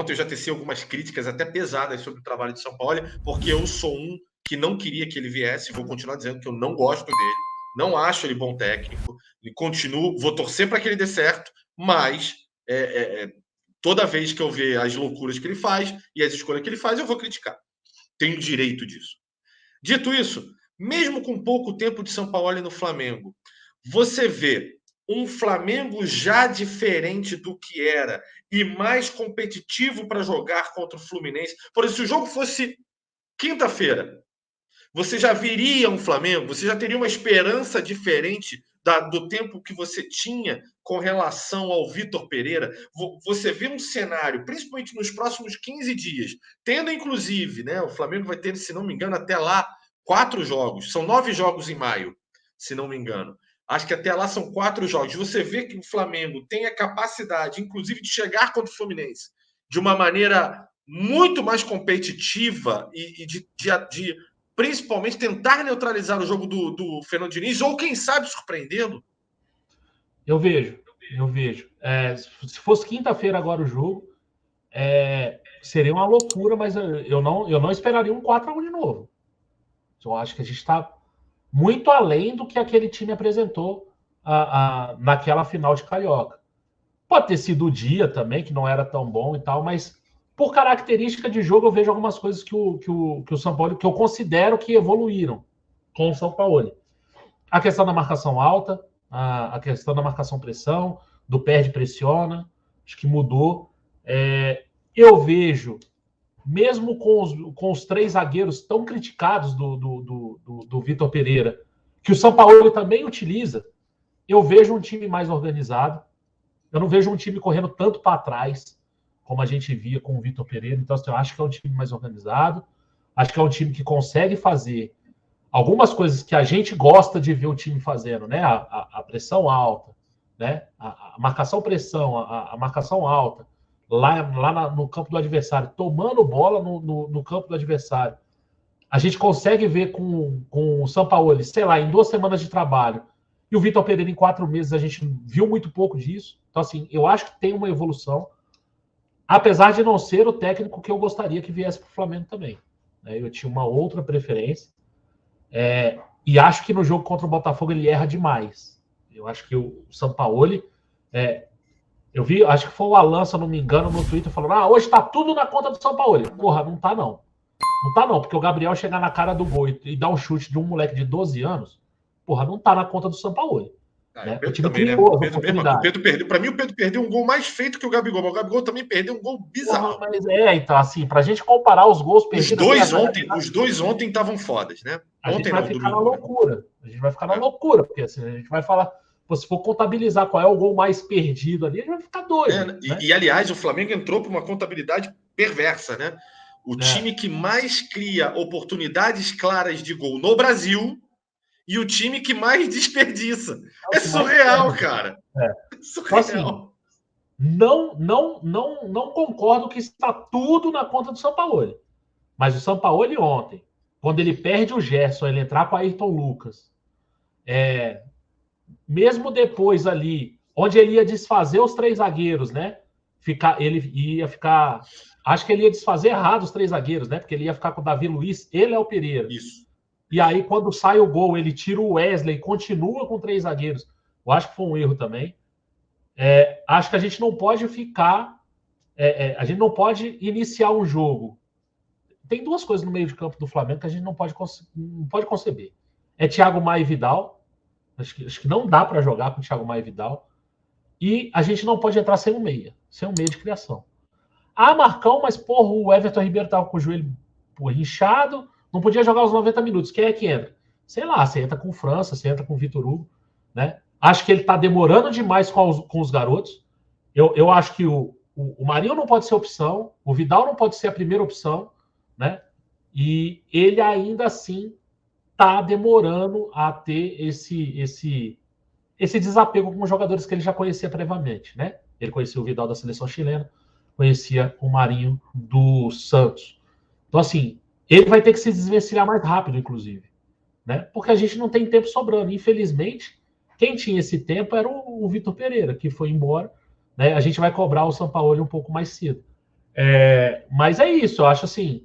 ontem eu já teci algumas críticas até pesadas sobre o trabalho de São Paulo, porque eu sou um que não queria que ele viesse, vou continuar dizendo que eu não gosto dele, não acho ele bom técnico, e continuo, vou torcer para que ele dê certo, mas toda vez que eu ver as loucuras que ele faz e as escolhas que ele faz, eu vou criticar. Tenho direito disso. Dito isso, mesmo com pouco tempo de São Paulo no Flamengo, você vê um Flamengo já diferente do que era e mais competitivo para jogar contra o Fluminense. Por exemplo, se o jogo fosse quinta-feira, você já viria um Flamengo, você já teria uma esperança diferente do tempo que você tinha com relação ao Vitor Pereira. Você vê um cenário, principalmente nos próximos 15 dias, tendo inclusive, né, o Flamengo vai ter, se não me engano, até lá 4 jogos. São 9 jogos em maio, se não me engano. Acho que até lá são 4 jogos. Você vê que o Flamengo tem a capacidade, inclusive, de chegar contra o Fluminense de uma maneira muito mais competitiva e de principalmente tentar neutralizar o jogo do Fernando Diniz, ou quem sabe surpreendendo? Eu vejo. Se fosse quinta-feira agora o jogo, seria uma loucura, mas eu não esperaria um 4-1 de novo. Eu acho que a gente está muito além do que aquele time apresentou naquela final de Carioca. Pode ter sido o dia também, que não era tão bom e tal, mas por característica de jogo, eu vejo algumas coisas que o São Paulo, que eu considero que evoluíram com o São Paulo. A questão da marcação alta, a questão da marcação pressão, do perde-pressiona, acho que mudou. Eu vejo, mesmo com os 3 zagueiros tão criticados do Vitor Pereira, que o São Paulo também utiliza, eu vejo um time mais organizado. Eu não vejo um time correndo tanto para trás, como a gente via com o Vitor Pereira. Então, assim, eu acho que é um time mais organizado. Acho que é um time que consegue fazer algumas coisas que a gente gosta de ver o time fazendo, né? A pressão alta, né? A marcação-pressão, a marcação alta, lá no campo do adversário, tomando bola no campo do adversário. A gente consegue ver com o Sampaoli, sei lá, em 2 semanas de trabalho, e o Vitor Pereira em 4 meses, a gente viu muito pouco disso. Então, assim, eu acho que tem uma evolução, apesar de não ser o técnico que eu gostaria que viesse para o Flamengo também. Eu tinha uma outra preferência. E acho que no jogo contra o Botafogo ele erra demais. Eu acho que o Sampaoli... eu vi, acho que foi o Alan, se eu não me engano, no Twitter, falando: hoje está tudo na conta do Sampaoli. Porra, não tá não. Não tá não, porque o Gabriel chegar na cara do gol e dar um chute de um moleque de 12 anos, porra, não tá na conta do Sampaoli. Né? O time também, criou, né? O Pedro perdeu. Para mim, o Pedro perdeu um gol mais feito que o Gabigol, mas o Gabigol também perdeu um gol bizarro. Porra, mas então, assim, pra gente comparar os gols perdidos... Os dois ontem estavam fodas, né? A gente vai ficar na loucura. A gente vai ficar na loucura, porque assim, a gente vai falar... Se for contabilizar qual é o gol mais perdido ali, a gente vai ficar doido. Né? E, aliás, o Flamengo entrou para uma contabilidade perversa, né? O time que mais cria oportunidades claras de gol no Brasil e o time que mais desperdiça. É surreal, cara. Surreal. Então, assim, não concordo que está tudo na conta do Sampaoli. Mas o Sampaoli ontem, quando ele perde o Gerson, ele entrar com a Ayrton Lucas, mesmo depois ali, onde ele ia desfazer os 3 zagueiros, né? Ele ia ficar... Acho que ele ia desfazer errado os 3 zagueiros, né? Porque ele ia ficar com o Davi Luiz, ele é o Pereira. Isso. E aí, quando sai o gol, ele tira o Wesley e continua com 3 zagueiros. Eu acho que foi um erro também. Acho que a gente não pode ficar... a gente não pode iniciar um jogo. Tem 2 coisas no meio de campo do Flamengo que a gente não pode conceber. É Thiago Maia e Vidal. Acho que não dá para jogar com o Thiago Maia e Vidal. E a gente não pode entrar sem um meia de criação. Marcão, mas porra, o Everton Ribeiro estava com o joelho inchado, não podia jogar os 90 minutos. Quem é que entra? Sei lá, você entra com o França, você entra com o Vitor Hugo. Né? Acho que ele está demorando demais com os garotos. Eu acho que o Marinho não pode ser opção, o Vidal não pode ser a primeira opção, né? E ele ainda assim está demorando a ter esse desapego com os jogadores que ele já conhecia previamente, né? Ele conhecia o Vidal da seleção chilena, conhecia o Marinho do Santos. Então, assim, ele vai ter que se desvencilhar mais rápido, inclusive, né? Porque a gente não tem tempo sobrando. Infelizmente, quem tinha esse tempo era o Vitor Pereira, que foi embora, né? A gente vai cobrar o Sampaoli um pouco mais cedo. Mas é isso, eu acho assim,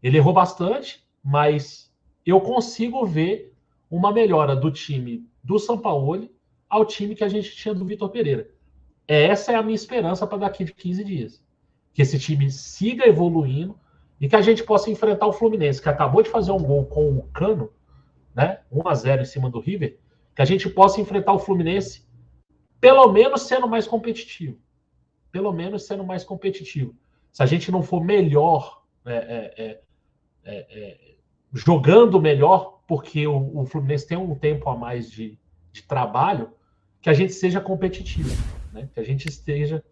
ele errou bastante, mas eu consigo ver uma melhora do time do Sampaoli ao time que a gente tinha do Vitor Pereira. Essa é a minha esperança para daqui de 15 dias. Que esse time siga evoluindo e que a gente possa enfrentar o Fluminense, que acabou de fazer um gol com o Cano, né? 1-0 em cima do River, que a gente possa enfrentar o Fluminense pelo menos sendo mais competitivo. Pelo menos sendo mais competitivo. Se a gente não for melhor, jogando melhor, porque o Fluminense tem um tempo a mais de trabalho, que a gente seja competitivo, né? Que a gente esteja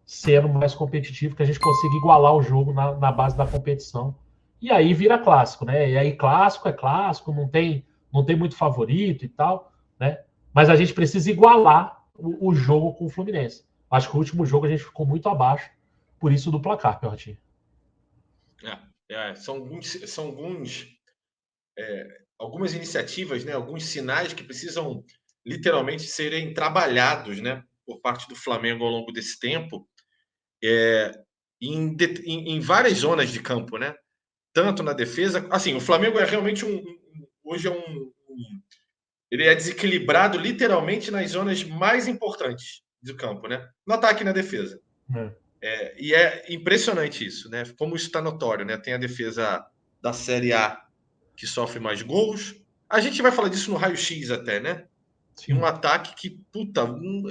sendo mais competitivo, que a gente consiga igualar o jogo na base da competição. E aí vira clássico, né? E aí clássico é clássico, não tem muito favorito e tal, né? Mas a gente precisa igualar o jogo com o Fluminense. Acho que o último jogo a gente ficou muito abaixo, por isso do placar, Perrotinho. São algumas iniciativas, né? Alguns sinais que precisam literalmente serem trabalhados, né? Por parte do Flamengo ao longo desse tempo, em várias zonas de campo, né? Tanto na defesa, assim, o Flamengo é realmente hoje ele é desequilibrado literalmente nas zonas mais importantes do campo, né? No ataque e na defesa. E é impressionante isso, né? Como isso está notório, né? Tem a defesa da Série A que sofre mais gols. A gente vai falar disso no raio-x até, né? Sim. E um ataque que,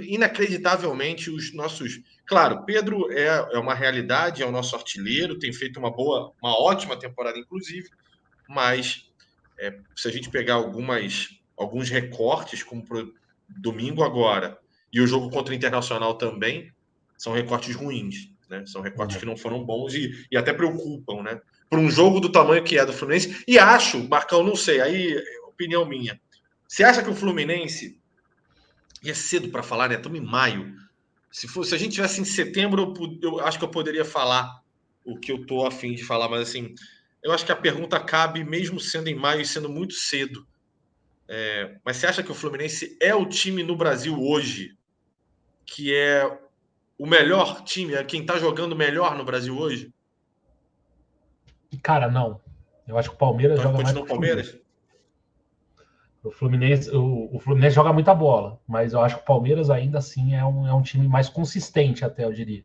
inacreditavelmente, os nossos. Claro, Pedro é uma realidade, é o nosso artilheiro, tem feito uma ótima temporada, inclusive, mas se a gente pegar alguns recortes, como pro domingo agora, e o jogo contra o Internacional também, são recortes ruins, né? São recortes que não foram bons e até preocupam, né? Para um jogo do tamanho que é do Fluminense. E acho, Marcão, não sei, aí opinião minha. Você acha que o Fluminense, e é cedo para falar, né? Estamos em maio. Se a gente tivesse em setembro, eu acho que eu poderia falar o que eu estou a fim de falar, mas assim, eu acho que a pergunta cabe mesmo sendo em maio e sendo muito cedo. Mas você acha que o Fluminense é o time no Brasil hoje que é o melhor time, é quem está jogando melhor no Brasil hoje? Cara, não. Eu acho que o Palmeiras Então, joga mais continua que o Palmeiras? O Fluminense joga muita bola, mas eu acho que o Palmeiras ainda assim é um time mais consistente, até eu diria.